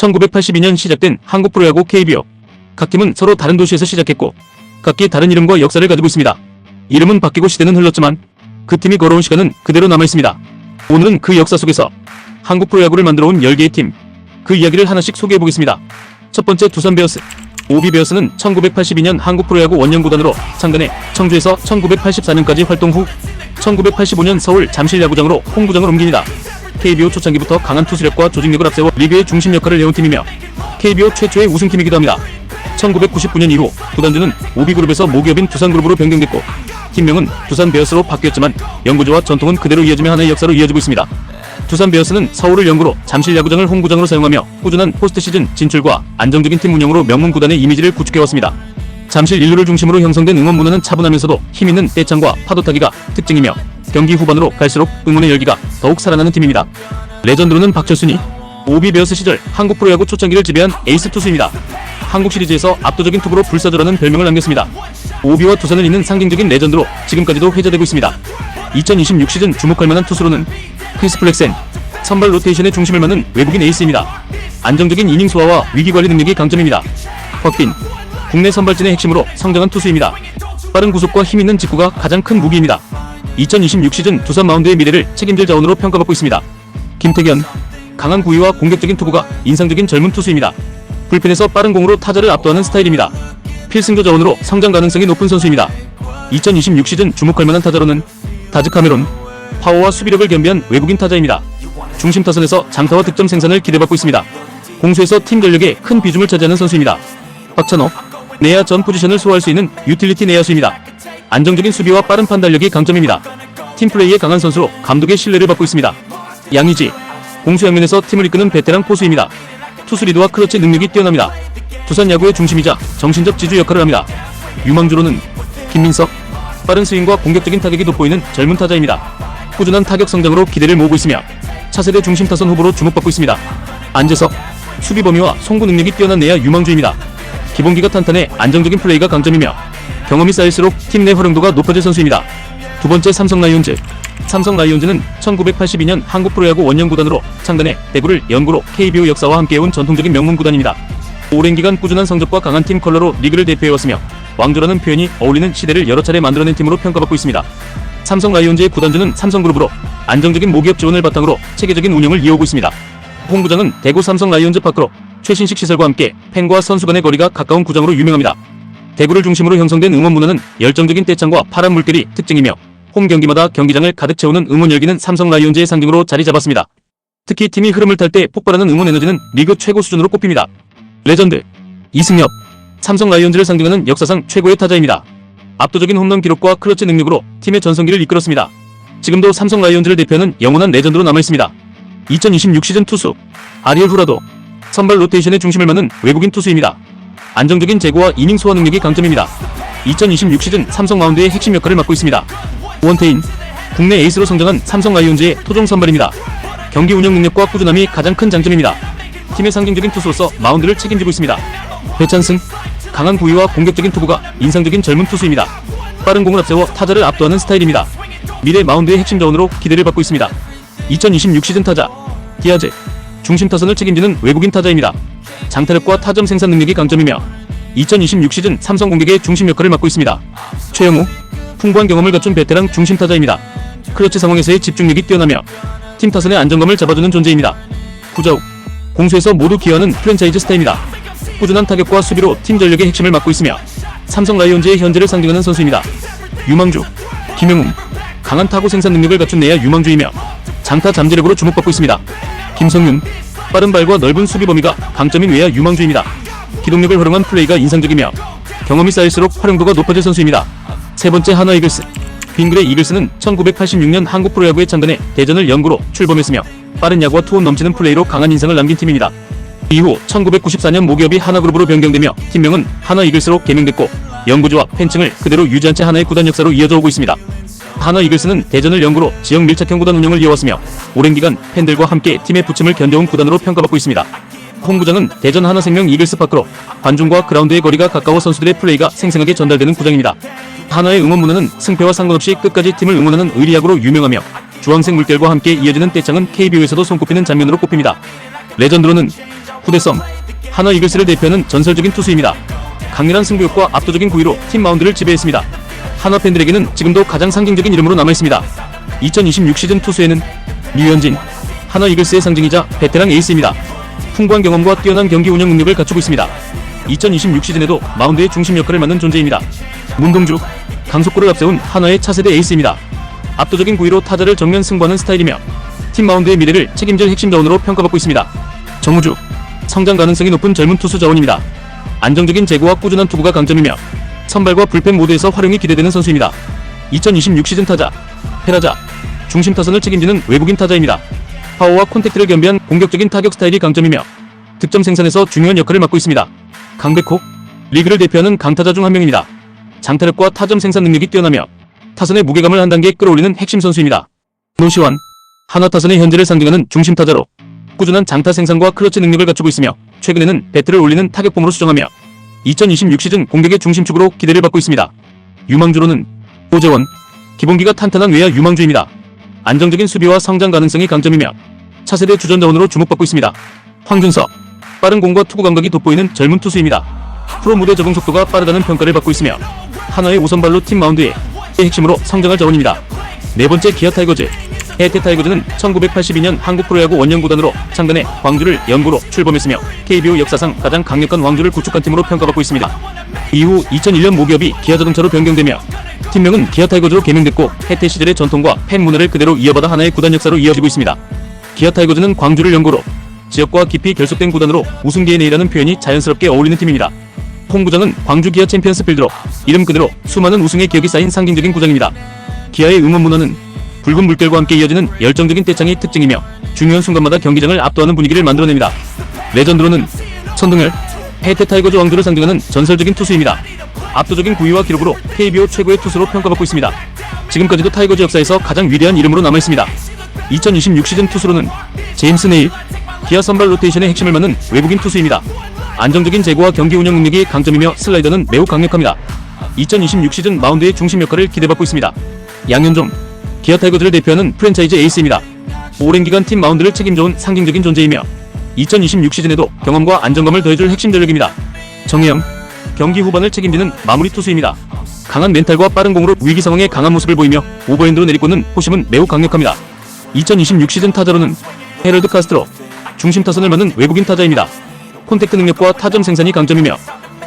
1982년 시작된 한국 프로야구 KBO. 각 팀은 서로 다른 도시에서 시작했고 각기 다른 이름과 역사를 가지고 있습니다. 이름은 바뀌고 시대는 흘렀지만 그 팀이 걸어온 시간은 그대로 남아있습니다. 오늘은 그 역사 속에서 한국 프로야구를 만들어온 10개의 팀, 그 이야기를 하나씩 소개해보겠습니다. 첫 번째, 두산 베어스. 오비베어스는 1982년 한국 프로야구 원년구단으로 창단해 청주에서 1984년까지 활동 후 1985년 서울 잠실야구장으로 홈구장을 옮깁니다. KBO 초창기부터 강한 투수력과 조직력을 앞세워 리그의 중심 역할을 해온 팀이며 KBO 최초의 우승팀이기도 합니다. 1999년 이후 구단주는 오비그룹에서 모기업인 두산그룹으로 변경됐고 팀명은 두산 베어스로 바뀌었지만 연구조와 전통은 그대로 이어지며 하나의 역사로 이어지고 있습니다. 두산 베어스는 서울을 연구로 잠실야구장을 홈구장으로 사용하며 꾸준한 포스트시즌 진출과 안정적인 팀 운영으로 명문 구단의 이미지를 구축해왔습니다. 잠실 인루를 중심으로 형성된 응원 문화는 차분하면서도 힘있는 떼창과 파도타기가 특징이며 경기 후반으로 갈수록 응원의 열기가 더욱 살아나는 팀입니다. 레전드로는 박철순이 오비베어스 시절 한국 프로야구 초창기를 지배한 에이스 투수입니다. 한국 시리즈에서 압도적인 투구로 불사조라는 별명을 남겼습니다. 오비와 두산을 잇는 상징적인 레전드로 지금까지도 회자되고 있습니다. 2026 시즌 주목할 만한 투수로는 크리스 플렉센, 선발 로테이션의 중심을 맡는 외국인 에이스입니다. 안정적인 이닝 소화와 위기관리 능력이 강점입니다. 곽빈, 국내 선발진의 핵심으로 성장한 투수입니다. 빠른 구속과 힘있는 직구가 가장 큰 무기입니다. 2026 시즌 두산 마운드의 미래를 책임질 자원으로 평가받고 있습니다. 김태견, 강한 구위와 공격적인 투구가 인상적인 젊은 투수입니다. 불펜에서 빠른 공으로 타자를 압도하는 스타일입니다. 필승조 자원으로 성장 가능성이 높은 선수입니다. 2026 시즌 주목할 만한 타자로는 다즈 카메론, 파워와 수비력을 겸비한 외국인 타자입니다. 중심 타선에서 장타와 득점 생산을 기대받고 있습니다. 공수에서 팀 전력에 큰 비중을 차지하는 선수입니다. 박찬호, 내야 전 포지션을 소화할 수 있는 유틸리티 내야수입니다. 안정적인 수비와 빠른 판단력이 강점입니다. 팀플레이에 강한 선수로 감독의 신뢰를 받고 있습니다. 양의지, 공수 양면에서 팀을 이끄는 베테랑 포수입니다. 투수 리드와 클러치 능력이 뛰어납니다. 두산 야구의 중심이자 정신적 지주 역할을 합니다. 유망주로는 김민석, 빠른 스윙과 공격적인 타격이 돋보이는 젊은 타자입니다. 꾸준한 타격 성장으로 기대를 모으고 있으며 차세대 중심 타선 후보로 주목받고 있습니다. 안재석, 수비 범위와 송구 능력이 뛰어난 내야 유망주입니다. 기본기가 탄탄해 안정적인 플레이가 강점이며 경험이 쌓일수록 팀 내 활용도가 높아질 선수입니다. 두 번째, 삼성 라이온즈. 삼성 라이온즈는 1982년 한국 프로야구 원년구단으로 창단해 대구를 연구로 KBO 역사와 함께해온 전통적인 명문 구단입니다. 오랜 기간 꾸준한 성적과 강한 팀 컬러로 리그를 대표해왔으며 왕조라는 표현이 어울리는 시대를 여러 차례 만들어낸 팀으로 평가받고 있습니다. 삼성 라이온즈의 구단주는 삼성그룹으로 안정적인 모기업 지원을 바탕으로 체계적인 운영을 이어오고 있습니다. 홈구장은 대구 삼성 라이온즈 파크로 최신식 시설과 함께 팬과 선수 간의 거리가 가까운 구장으로 유명합니다. 대구를 중심으로 형성된 응원 문화는 열정적인 떼창과 파란 물결이 특징이며 홈 경기마다 경기장을 가득 채우는 응원 열기는 삼성 라이온즈의 상징으로 자리 잡았습니다. 특히 팀이 흐름을 탈 때 폭발하는 응원 에너지는 리그 최고 수준으로 꼽힙니다. 레전드 이승엽, 삼성 라이온즈를 상징하는 역사상 최고의 타자입니다. 압도적인 홈런 기록과 클러치 능력으로 팀의 전성기를 이끌었습니다. 지금도 삼성 라이온즈를 대표하는 영원한 레전드로 남아있습니다. 2026 시즌 투수 아리엘 후라도, 선발 로테이션의 중심을 맡는 외국인 투수입니다. 안정적인 제구와 이닝 소화 능력이 강점입니다. 2026 시즌 삼성 마운드의 핵심 역할을 맡고 있습니다. 원태인, 국내 에이스로 성장한 삼성 라이온즈의 토종 선발입니다. 경기 운영 능력과 꾸준함이 가장 큰 장점입니다. 팀의 상징적인 투수로서 마운드를 책임지고 있습니다. 배찬승, 강한 구위와 공격적인 투구가 인상적인 젊은 투수입니다. 빠른 공을 앞세워 타자를 압도하는 스타일입니다. 미래 마운드의 핵심 자원으로 기대를 받고 있습니다. 2026 시즌 타자 디아즈, 중심 타선을 책임지는 외국인 타자입니다. 장타력과 타점 생산 능력이 강점이며 2026 시즌 삼성 공격의 중심 역할을 맡고 있습니다. 최영우, 풍부한 경험을 갖춘 베테랑 중심 타자입니다. 클러치 상황에서의 집중력이 뛰어나며 팀 타선의 안정감을 잡아주는 존재입니다. 구자욱, 공수에서 모두 기여하는 프랜차이즈 스타입니다. 꾸준한 타격과 수비로 팀 전력의 핵심을 맡고 있으며 삼성 라이온즈의 현재를 상징하는 선수입니다. 유망주 김영웅, 강한 타구 생산 능력을 갖춘 내야 유망주이며 장타 잠재력으로 주목받고 있습니다. 김성윤, 빠른 발과 넓은 수비 범위가 강점인 외야 유망주입니다. 기동력을 활용한 플레이가 인상적이며 경험이 쌓일수록 활용도가 높아질 선수입니다. 세 번째, 한화 이글스. 빙그레 이글스는 1986년 한국 프로야구에 창단해 대전을 연구로 출범했으며 빠른 야구와 투혼 넘치는 플레이로 강한 인상을 남긴 팀입니다. 이후 1994년 모기업이 하나그룹으로 변경되며 팀명은 한화 이글스로 개명됐고 연구조와 팬층을 그대로 유지한 채 하나의 구단 역사로 이어져 오고 있습니다. 한화 이글스는 대전을 연구로 지역 밀착형 구단 운영을 이어왔으며 오랜 기간 팬들과 함께 팀의 부침을 견뎌온 구단으로 평가받고 있습니다. 홈구장은 대전 하나생명 이글스 파크로 관중과 그라운드의 거리가 가까워 선수들의 플레이가 생생하게 전달되는 구장입니다. 한화의 응원 문화는 승패와 상관없이 끝까지 팀을 응원하는 의리야구로 유명하며 주황색 물결과 함께 이어지는 떼창은 KBO에서도 손꼽히는 장면으로 꼽힙니다. 레전드로는 후대섬, 한화 이글스를 대표하는 전설적인 투수입니다. 강렬한 승부욕과 압도적인 구위로 팀 마운드를 지배했습니다. 한화 팬들에게는 지금도 가장 상징적인 이름으로 남아있습니다. 2026 시즌 투수에는 류현진, 한화 이글스의 상징이자 베테랑 에이스입니다. 풍부한 경험과 뛰어난 경기 운영 능력을 갖추고 있습니다. 2026 시즌에도 마운드의 중심 역할을 맡는 존재입니다. 문동주, 강속구를 앞세운 한화의 차세대 에이스입니다. 압도적인 구위로 타자를 정면 승부하는 스타일이며 팀 마운드의 미래를 책임질 핵심 자원으로 평가받고 있습니다. 정우주, 성장 가능성이 높은 젊은 투수 자원입니다. 안정적인 제구와 꾸준한 투구가 강점이며 선발과 불펜 모두에서 활용이 기대되는 선수입니다. 2026 시즌 타자 페라자, 중심 타선을 책임지는 외국인 타자입니다. 파워와 콘택트를 겸비한 공격적인 타격 스타일이 강점이며 득점 생산에서 중요한 역할을 맡고 있습니다. 강백호, 리그를 대표하는 강타자 중 한 명입니다. 장타력과 타점 생산 능력이 뛰어나며 타선의 무게감을 한 단계 끌어올리는 핵심 선수입니다. 노시환, 한화 타선의 현재를 상징하는 중심 타자로 꾸준한 장타 생산과 클러치 능력을 갖추고 있으며 최근에는 배트를 올리는 타격폼으로 수정하며 2026 시즌 공격의 중심축으로 기대를 받고 있습니다. 유망주로는 오재원, 기본기가 탄탄한 외야 유망주입니다. 안정적인 수비와 성장 가능성이 강점이며 차세대 주전자원으로 주목받고 있습니다. 황준서, 빠른 공과 투구 감각이 돋보이는 젊은 투수입니다. 프로 무대 적응 속도가 빠르다는 평가를 받고 있으며 한화의 우선발로 팀 마운드의 핵심으로 성장할 자원입니다. 네 번째 기아 타이거즈, 해태 타이거즈는 1982년 한국 프로야구 원년 구단으로 창단해 광주를 연고로 출범했으며 KBO 역사상 가장 강력한 왕조를 구축한 팀으로 평가받고 있습니다. 이후 2001년 모기업이 기아자동차로 변경되며 팀명은 기아 타이거즈로 개명됐고 해태 시절의 전통과 팬 문화를 그대로 이어받아 하나의 구단 역사로 이어지고 있습니다. 기아 타이거즈는 광주를 연고로 지역과 깊이 결속된 구단으로 우승 DNA라는 표현이 자연스럽게 어울리는 팀입니다. 홈구장은 광주 기아 챔피언스 필드로 이름 그대로 수많은 우승의 기억이 쌓인 상징적인 구장입니다. 기아의 응원 문화는 붉은 물결과 함께 이어지는 열정적인 떼창이 특징이며 중요한 순간마다 경기장을 압도하는 분위기를 만들어냅니다. 레전드로는 천동열, 해태 타이거즈 왕조를 상징하는 전설적인 투수입니다. 압도적인 구위와 기록으로 KBO 최고의 투수로 평가받고 있습니다. 지금까지도 타이거즈 역사에서 가장 위대한 이름으로 남아있습니다. 2026 시즌 투수로는 제임스 네일, 기아 선발 로테이션의 핵심을 맡는 외국인 투수입니다. 안정적인 제구와 경기 운영 능력이 강점이며 슬라이더는 매우 강력합니다. 2026 시즌 마운드의 중심 역할을 기대받고 있습니다. 양현종, 기아 타이거즈를 대표하는 프랜차이즈 에이스입니다. 오랜 기간 팀 마운드를 책임져온 상징적인 존재이며 2026 시즌에도 경험과 안정감을 더해줄 핵심 전력입니다. 정혜영, 경기 후반을 책임지는 마무리 투수입니다. 강한 멘탈과 빠른 공으로 위기 상황에 강한 모습을 보이며 오버핸드로 내리꽂는 포심은 매우 강력합니다. 2026 시즌 타자로는 헤럴드 카스트로, 중심 타선을 맡는 외국인 타자입니다. 콘택트 능력과 타점 생산이 강점이며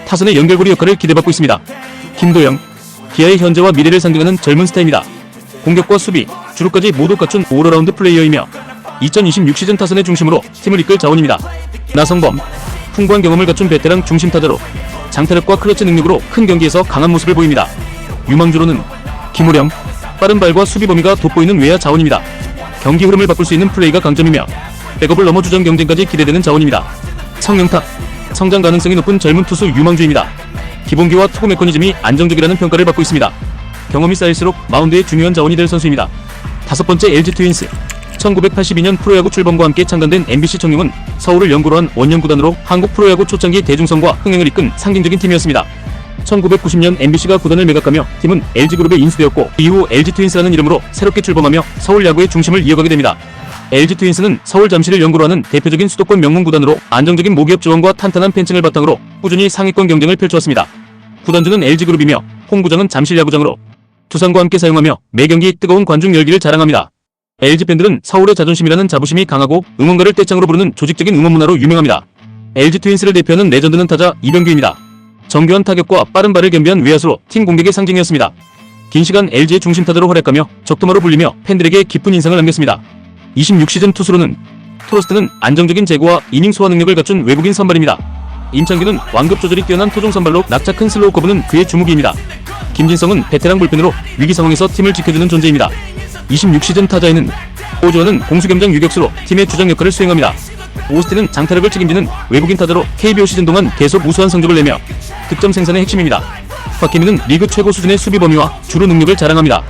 타선의 연결고리 역할을 기대받고 있습니다. 김도영, 기아의 현재와 미래를 상징하는 젊은 스타입니다. 공격과 수비, 주루까지 모두 갖춘 올어라운드 플레이어이며 2026 시즌 타선의 중심으로 팀을 이끌 자원입니다. 나성범, 풍부한 경험을 갖춘 베테랑 중심 타자로 장타력과 클러치 능력으로 큰 경기에서 강한 모습을 보입니다. 유망주로는 김우령, 빠른 발과 수비 범위가 돋보이는 외야 자원입니다. 경기 흐름을 바꿀 수 있는 플레이가 강점이며 백업을 넘어 주전 경쟁까지 기대되는 자원입니다. 성영탁, 성장 가능성이 높은 젊은 투수 유망주입니다. 기본기와 투구 메커니즘이 안정적이라는 평가를 받고 있습니다. 경험이 쌓일수록 마운드의 중요한 자원이 될 선수입니다. 다섯 번째 LG 트윈스, 1982년 프로야구 출범과 함께 창단된 MBC 청룡은 서울을 연고로 한 원년 구단으로 한국 프로야구 초창기 대중성과 흥행을 이끈 상징적인 팀이었습니다. 1990년 MBC가 구단을 매각하며 팀은 LG그룹에 인수되었고 이후 LG 트윈스라는 이름으로 새롭게 출범하며 서울 야구의 중심을 이어가게 됩니다. LG 트윈스는 서울 잠실을 연고로 하는 대표적인 수도권 명문 구단으로 안정적인 모기업 지원과 탄탄한 팬층을 바탕으로 꾸준히 상위권 경쟁을 펼쳐왔습니다. 구단주는 LG그룹이며 홈구장은 잠실 야구장으로 두산과 함께 사용하며 매경기 뜨거운 관중 열기를 자랑합니다. LG 팬들은 서울의 자존심이라는 자부심이 강하고 응원가를 떼창으로 부르는 조직적인 응원 문화로 유명합니다. LG 트윈스를 대표하는 레전드는 타자 이병규입니다. 정교한 타격과 빠른 발을 겸비한 외야수로 팀 공격의 상징이었습니다. 긴 시간 LG의 중심 타자로 활약하며 적토마로 불리며 팬들에게 깊은 인상을 남겼습니다. 26 시즌 투수로는 토러스트는 안정적인 제구와 이닝 소화 능력을 갖춘 외국인 선발입니다. 임창규는 완급 조절이 뛰어난 토종 선발로 낙차 큰 슬로우 커브는 그의 주무기입니다. 김진성은 베테랑 불펜으로 위기 상황에서 팀을 지켜주는 존재입니다. 26 시즌 타자에는 오주원은 공수겸장 유격수로 팀의 주장 역할을 수행합니다. 오스틴은 장타력을 책임지는 외국인 타자로 KBO 시즌 동안 계속 우수한 성적을 내며 득점 생산의 핵심입니다. 박혜민은 리그 최고 수준의 수비 범위와 주루 능력을 자랑합니다.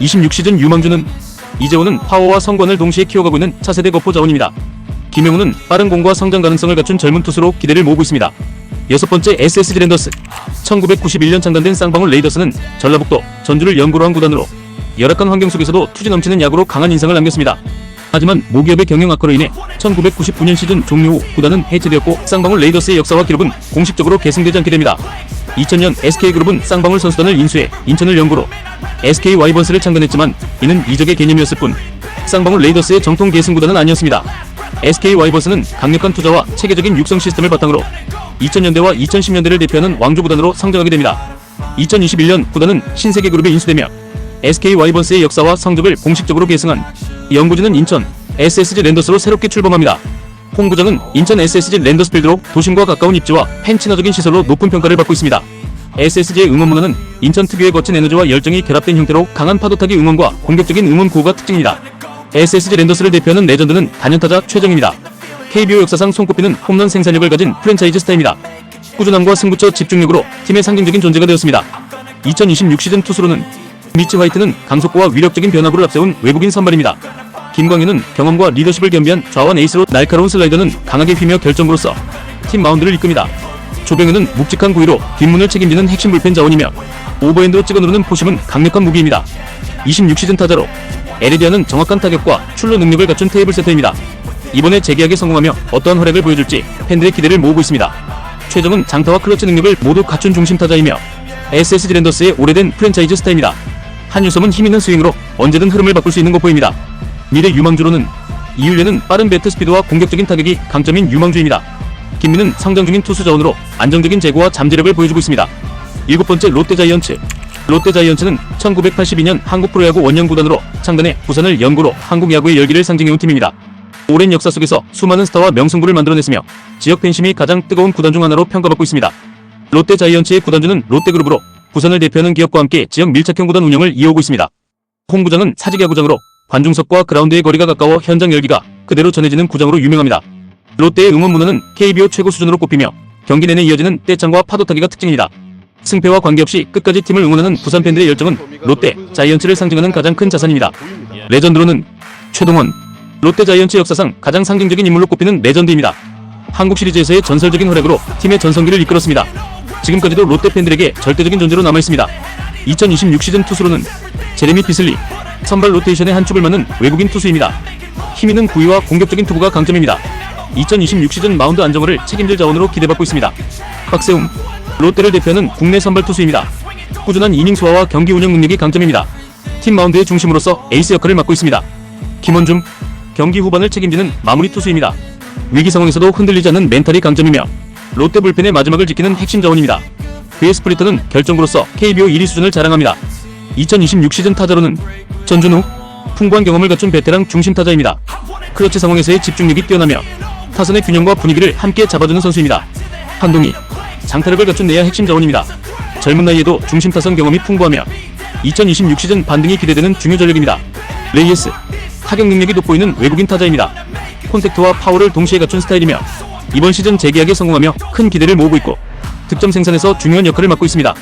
26 시즌 유망주는 이재호는 파워와 성관을 동시에 키워가고 있는 차세대 거포 자원입니다. 김영우는 빠른 공과 성장 가능성을 갖춘 젊은 투수로 기대를 모으고 있습니다. 여섯 번째 SSG 랜더스, 1991년 창단된 쌍방울 레이더스는 전라북도 전주를 연고로 한 구단으로 열악한 환경 속에서도 투지 넘치는 야구로 강한 인상을 남겼습니다. 하지만 모기업의 경영 악화로 인해 1999년 시즌 종료 후 구단은 해체되었고 쌍방울 레이더스의 역사와 기록은 공식적으로 계승되지 않게 됩니다. 2000년 SK그룹은 쌍방울 선수단을 인수해 인천을 연고로 SK 와이번스를 창단했지만 이는 이적의 개념이었을 뿐 쌍방울 레이더스의 정통 계승구단은 아니었습니다. SK 와이번스는 강력한 투자와 체계적인 육성 시스템을 바탕으로 2000년대와 2010년대를 대표하는 왕조구단으로 성장하게 됩니다. 2021년 구단은 신세계그룹에 인수되며 SK 와이번스의 역사와 성적을 공식적으로 계승한 연구지는 인천 SSG 랜더스로 새롭게 출범합니다. 홈구장은 인천 SSG 랜더스필드로 도심과 가까운 입지와 팬 친화적인 시설로 높은 평가를 받고 있습니다. SSG의 응원 문화는 인천 특유의 거친 에너지와 열정이 결합된 형태로 강한 파도타기 응원과 공격적인 응원 구호가 특징입니다. SSG 랜더스를 대표하는 레전드는 단연타자 최정입니다. KBO 역사상 손꼽히는 홈런 생산력을 가진 프랜차이즈 스타입니다. 꾸준함과 승부처 집중력으로 팀의 상징적인 존재가 되었습니다. 2026 시즌 투수로는 미치 화이트는 강속구와 위력적인 변화구를 앞세운 외국인 선발입니다. 김광현은 경험과 리더십을 겸비한 좌완 에이스로 날카로운 슬라이더는 강하게 휘며 결정구로서 팀 마운드를 이끕니다. 조병현은 묵직한 구위로 뒷문을 책임지는 핵심 불펜 자원이며 오버핸드로 찍어 누르는 포심은 강력한 무기입니다. 26 시즌 타자로 에레디아는 정확한 타격과 출루 능력을 갖춘 테이블 세터입니다. 이번에 재계약에 성공하며 어떠한 활약을 보여줄지 팬들의 기대를 모으고 있습니다. 최정은 장타와 클러치 능력을 모두 갖춘 중심 타자이며 SSG 랜더스의 오래된 프랜차이즈 스타입니다. 한유섬은 힘있는 스윙으로 언제든 흐름을 바꿀 수 있는 것 보입니다. 미래 유망주로는 이윤래는 빠른 배트 스피드와 공격적인 타격이 강점인 유망주입니다. 김민은 성장 중인 투수 자원으로 안정적인 제구와 잠재력을 보여주고 있습니다. 7번째 롯데자이언츠. 롯데자이언츠는 1982년 한국 프로야구 원년구단으로 창단해 부산을 연고로 한국 야구의 열기를 상징해온 팀입니다. 오랜 역사 속에서 수많은 스타와 명승부를 만들어냈으며 지역 팬심이 가장 뜨거운 구단 중 하나로 평가받고 있습니다. 롯데자이언츠의 구단주는 롯데그룹으로 부산을 대표하는 기업과 함께 지역 밀착형 구단 운영을 이어오고 있습니다. 홈구장은 사직야구장으로 관중석과 그라운드의 거리가 가까워 현장 열기가 그대로 전해지는 구장으로 유명합니다. 롯데의 응원 문화는 KBO 최고 수준으로 꼽히며 경기 내내 이어지는 떼창과 파도타기가 특징입니다. 승패와 관계없이 끝까지 팀을 응원하는 부산 팬들의 열정은 롯데, 자이언츠를 상징하는 가장 큰 자산입니다. 레전드로는 최동원. 롯데 자이언츠 역사상 가장 상징적인 인물로 꼽히는 레전드입니다. 한국 시리즈에서의 전설적인 활약으로 팀의 전성기를 이끌었습니다. 지금까지도 롯데 팬들에게 절대적인 존재로 남아있습니다. 2026 시즌 투수로는 제레미 피슬리. 선발 로테이션의 한 축을 맡는 외국인 투수입니다. 힘있는 구위와 공격적인 투구가 강점입니다. 2026 시즌 마운드 안정화를 책임질 자원으로 기대받고 있습니다. 박세웅. 롯데를 대표하는 국내 선발 투수입니다. 꾸준한 이닝 소화와 경기 운영 능력이 강점입니다. 팀 마운드의 중심으로서 에이스 역할을 맡고 있습니다. 김원중. 경기 후반을 책임지는 마무리 투수입니다. 위기 상황에서도 흔들리지 않는 멘탈이 강점이며 롯데 불펜의 마지막을 지키는 핵심 자원입니다. 그의 스프리터는 결정구로서 KBO 1위 수준을 자랑합니다. 2026 시즌 타자로는 전준우. 풍부한 경험을 갖춘 베테랑 중심 타자입니다. 클러치 상황에서의 집중력이 뛰어나며 타선의 균형과 분위기를 함께 잡아주는 선수입니다. 한동희. 장타력을 갖춘 내야 핵심 자원입니다. 젊은 나이에도 중심 타선 경험이 풍부하며 2026 시즌 반등이 기대되는 중요 전력입니다. 레이에스. 타격 능력이 돋보이는 외국인 타자입니다. 콘택트와 파워를 동시에 갖춘 스타일이며 이번 시즌 재계약에 성공하며 큰 기대를 모으고 있고 득점 생산에서 중요한 역할을 맡고 있습니다.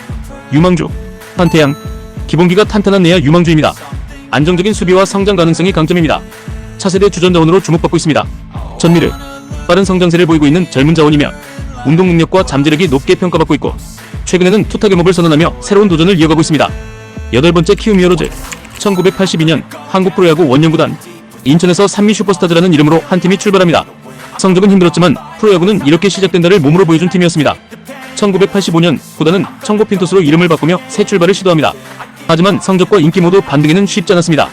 유망주. 한태양. 기본기가 탄탄한 내야 유망주입니다. 안정적인 수비와 성장 가능성이 강점입니다. 차세대 주전 자원으로 주목받고 있습니다. 전미르. 빠른 성장세를 보이고 있는 젊은 자원이며 운동 능력과 잠재력이 높게 평가받고 있고 최근에는 투타 겸업을 선언하며 새로운 도전을 이어가고 있습니다. 8번째 키움 히어로즈. 1982년 한국 프로야구 원년구단. 인천에서 산미 슈퍼스타즈라는 이름으로 한 팀이 출발합니다. 성적은 힘들었지만 프로야구는 이렇게 시작된다를 몸으로 보여준 팀이었습니다. 1985년 구단은 청고핀 투수로 이름을 바꾸며 새 출발을 시도합니다. 하지만 성적과 인기 모두 반등에는 쉽지 않았습니다.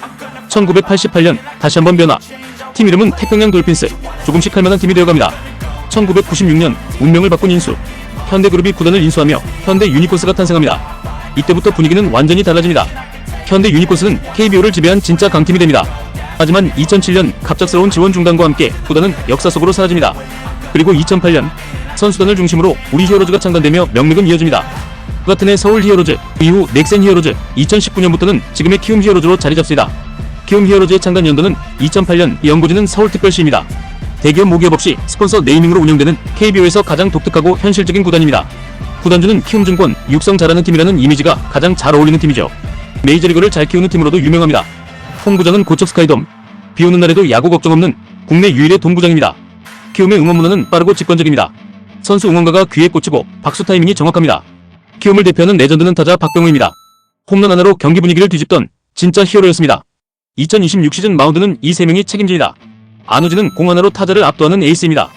1988년 다시 한번 변화. 팀 이름은 태평양 돌핀스. 조금씩 할만한 팀이 되어갑니다. 1996년 운명을 바꾼 인수. 현대그룹이 구단을 인수하며 현대 유니콘스가 탄생합니다. 이때부터 분위기는 완전히 달라집니다. 현대 유니콘스는 KBO를 지배한 진짜 강팀이 됩니다. 하지만 2007년 갑작스러운 지원 중단과 함께 구단은 역사 속으로 사라집니다. 그리고 2008년 선수단을 중심으로 우리 히어로즈가 창단되며 명맥은 이어집니다. 그 같은 해 서울 히어로즈, 이후 넥센 히어로즈, 2019년부터는 지금의 키움 히어로즈로 자리 잡습니다. 키움 히어로즈의 창단 연도는 2008년, 연고지는 서울특별시입니다. 대기업 모기업 없이 스폰서 네이밍으로 운영되는 KBO에서 가장 독특하고 현실적인 구단입니다. 구단주는 키움증권, 육성 잘하는 팀이라는 이미지가 가장 잘 어울리는 팀이죠. 메이저리그를 잘 키우는 팀으로도 유명합니다. 홈구장은 고척 스카이돔. 비오는 날에도 야구 걱정 없는 국내 유일의 돔구장입니다. 키움의 응원 문화는 빠르고 직관적입니다. 선수 응원가가 귀에 꽂히고 박수 타이밍이 정확합니다. 키움을 대표하는 레전드는 타자 박병호입니다. 홈런 하나로 경기 분위기를 뒤집던 진짜 히어로였습니다. 2026 시즌 마운드는 이 3명이 책임집니다. 안우진은 공 하나로 타자를 압도하는 에이스입니다.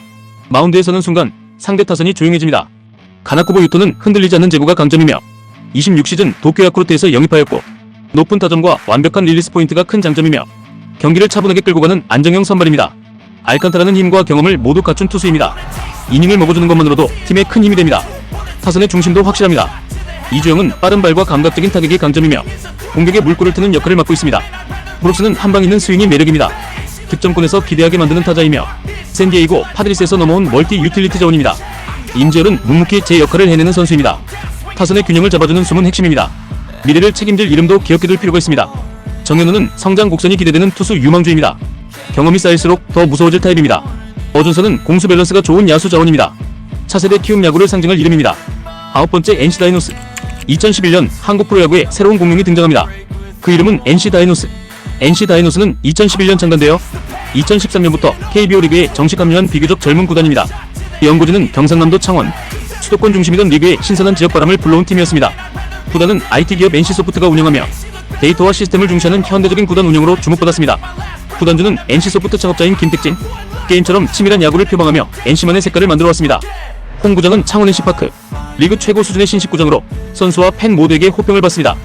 마운드에 서는 순간 상대 타선이 조용해집니다. 가나코보 유토는 흔들리지 않는 제구가 강점이며 26 시즌 도쿄 야쿠르트에서 영입하였고 높은 타점과 완벽한 릴리스 포인트가 큰 장점이며 경기를 차분하게 끌고 가는 안정형 선발입니다. 알칸타라는 힘과 경험을 모두 갖춘 투수입니다. 이닝을 먹어주는 것만으로도 팀에 큰 힘이 됩니다. 타선의 중심도 확실합니다. 이주영은 빠른 발과 감각적인 타격이 강점이며 공격에 물꼬를 트는 역할을 맡고 있습니다. 브룩스는 한방 있는 스윙이 매력입니다. 득점권에서 기대하게 만드는 타자이며 샌디에이고 파드리스에서 넘어온 멀티 유틸리티 자원입니다. 임재열은 묵묵히 제 역할을 해내는 선수입니다. 타선의 균형을 잡아주는 숨은 핵심입니다. 미래를 책임질 이름도 기억해둘 필요가 있습니다. 정현우는 성장 곡선이 기대되는 투수 유망주입니다. 경험이 쌓일수록 더 무서워질 타입입니다. 어준서는 공수 밸런스가 좋은 야수 자원입니다. 차세대 키움 야구를 상징할 이름입니다. 9번째 NC 다이노스. 2011년 한국 프로야구에 새로운 공룡이 등장합니다. 그 이름은 NC 다이노스. NC 다이노스는 2011년 창단되어 2013년부터 KBO 리그에 정식 합류한 비교적 젊은 구단입니다. 연고지는 경상남도 창원, 수도권 중심이던 리그에 신선한 지역 바람을 불러온 팀이었습니다. 구단은 IT 기업 NC소프트가 운영하며 데이터와 시스템을 중시하는 현대적인 구단 운영으로 주목받았습니다. 구단주는 NC소프트 창업자인 김택진. 게임처럼 치밀한 야구를 표방하며 NC만의 색깔을 만들어왔습니다. 홈구장은 창원 NC파크. 리그 최고 수준의 신식구장으로 선수와 팬 모두에게 호평을 받습니다.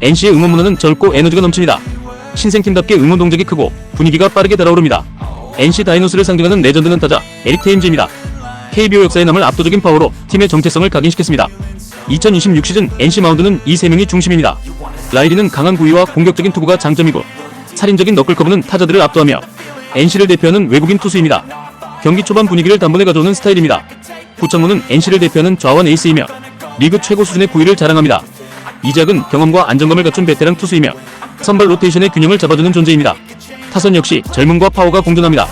NC의 응원 문화는 젊고 에너지가 넘칩니다. 신생팀답게 응원 동작이 크고 분위기가 빠르게 달아오릅니다. NC 다이노스를 상징하는 레전드는 타자 에릭 테임즈입니다. KBO 역사에 남을 압도적인 파워로 팀의 정체성을 각인시켰습니다. 2026 시즌 NC 마운드는 이 3명이 중심입니다. 라일리는 강한 구위와 공격적인 투구가 장점이고 살인적인 너클커브는 타자들을 압도하며 NC를 대표하는 외국인 투수입니다. 경기 초반 분위기를 단번에 가져오는 스타일입니다. 구창모는 NC를 대표하는 좌완 에이스이며 리그 최고 수준의 구위를 자랑합니다. 이작은 경험과 안정감을 갖춘 베테랑 투수이며 선발 로테이션의 균형을 잡아주는 존재입니다. 타선 역시 젊음과 파워가 공존합니다.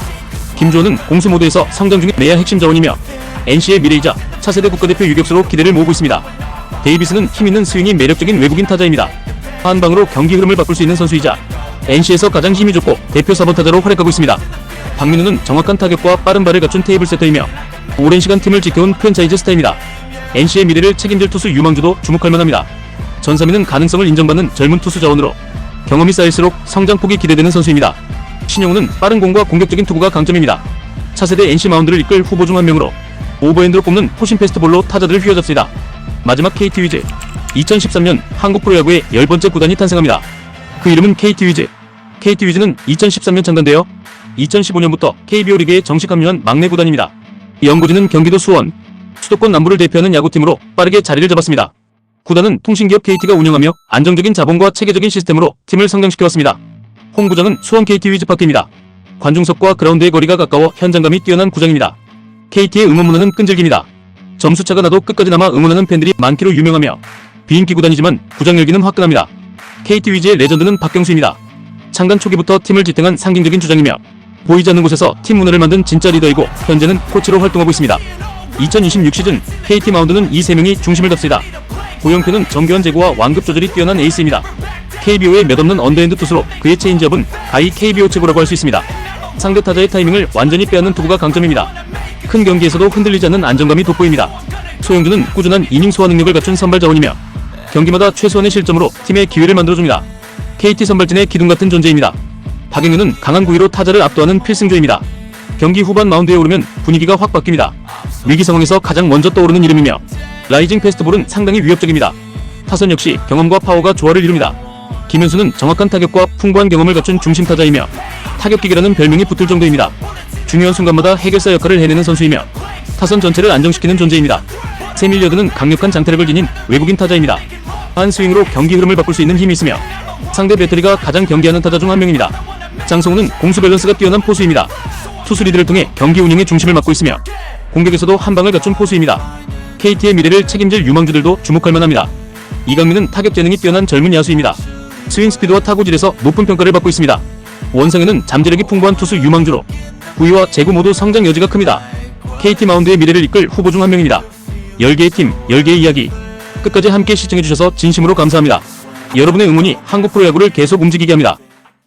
김주호는 공수 모드에서 성장 중인 내야 핵심 자원이며 NC의 미래이자 차세대 국가대표 유격수로 기대를 모으고 있습니다. 데이비스는 힘있는 스윙이 매력적인 외국인 타자입니다. 한 방으로 경기 흐름을 바꿀 수 있는 선수이자 NC에서 가장 힘이 좋고 대표 4번 타자로 활약하고 있습니다. 박민우는 정확한 타격과 빠른 발을 갖춘 테이블 세터이며 오랜 시간 팀을 지켜온 프랜차이즈 스타입니다. NC의 미래를 책임질 투수 유망주도 주목할 만합니다. 전삼위는 가능성을 인정받는 젊은 투수 자원으로 경험이 쌓일수록 성장폭이 기대되는 선수입니다. 신영우는 빠른 공과 공격적인 투구가 강점입니다. 차세대 NC 마운드를 이끌 후보 중 한 명으로 오버핸드로 뽑는 포신 패스트볼로 타자들을 휘어잡습니다. 마지막 KT 위즈. 2013년 한국 프로야구의 10번째 구단이 탄생합니다. 그 이름은 KT 위즈. KT 위즈는 2013년 창단되어 2015년부터 KBO 리그에 정식 합류한 막내 구단입니다. 연고지는 경기도 수원, 수도권 남부를 대표하는 야구팀으로 빠르게 자리를 잡았습니다. 구단은 통신기업 KT가 운영하며 안정적인 자본과 체계적인 시스템으로 팀을 성장시켜왔습니다. 홈구장은 수원 KT 위즈파크입니다. 관중석과 그라운드의 거리가 가까워 현장감이 뛰어난 구장입니다. KT의 응원 문화는 끈질깁니다. 점수차가 나도 끝까지 남아 응원하는 팬들이 많기로 유명하며 비인기 구단이지만 구장 열기는 화끈합니다. KT 위즈의 레전드는 박경수입니다. 창단 초기부터 팀을 지탱한 상징적인 주장이며 보이지 않는 곳에서 팀 문화를 만든 진짜 리더이고 현재는 코치로 활동하고 있습니다. 2026 시즌 KT 마운드는 이 3명이 중심을 잡습니다. 고영표는 정교한 제구와 완급 조절이 뛰어난 에이스입니다. KBO의 몇없는 언더핸드 투수로 그의 체인지업은 가히 KBO 최고라고 할 수 있습니다. 상대 타자의 타이밍을 완전히 빼앗는 투구가 강점입니다. 큰 경기에서도 흔들리지 않는 안정감이 돋보입니다. 소영주는 꾸준한 이닝 소화 능력을 갖춘 선발 자원이며 경기마다 최소한의 실점으로 팀의 기회를 만들어줍니다. KT 선발진의 기둥 같은 존재입니다. 박영윤은 강한 구위로 타자를 압도하는 필승조입니다. 경기 후반 마운드에 오르면 분위기가 확 바뀝니다. 위기 상황에서 가장 먼저 떠오르는 이름이며 라이징 패스트볼은 상당히 위협적입니다. 타선 역시 경험과 파워가 조화를 이룹니다. 김현수는 정확한 타격과 풍부한 경험을 갖춘 중심 타자이며 타격기계라는 별명이 붙을 정도입니다. 중요한 순간마다 해결사 역할을 해내는 선수이며 타선 전체를 안정시키는 존재입니다. 세밀여드는 강력한 장타력을 지닌 외국인 타자입니다. 한 스윙으로 경기 흐름을 바꿀 수 있는 힘이 있으며 상대 배터리가 가장 경계하는 타자 중 한 명입니다. 장성우는 공수 밸런스가 뛰어난 포수입니다. 투수 리드를 통해 경기 운영의 중심을 맡고 있으며 공격에서도 한방을 갖춘 포수입니다. KT의 미래를 책임질 유망주들도 주목할 만합니다. 이강민은 타격 재능이 뛰어난 젊은 야수입니다. 스윙 스피드와 타구질에서 높은 평가를 받고 있습니다. 원상현은 잠재력이 풍부한 투수 유망주로 구위와 제구 모두 성장 여지가 큽니다. KT 마운드의 미래를 이끌 후보 중 한 명입니다. 10개의 팀, 10개의 이야기. 끝까지 함께 시청해주셔서 진심으로 감사합니다. 여러분의 응원이 한국 프로야구를 계속 움직이게 합니다.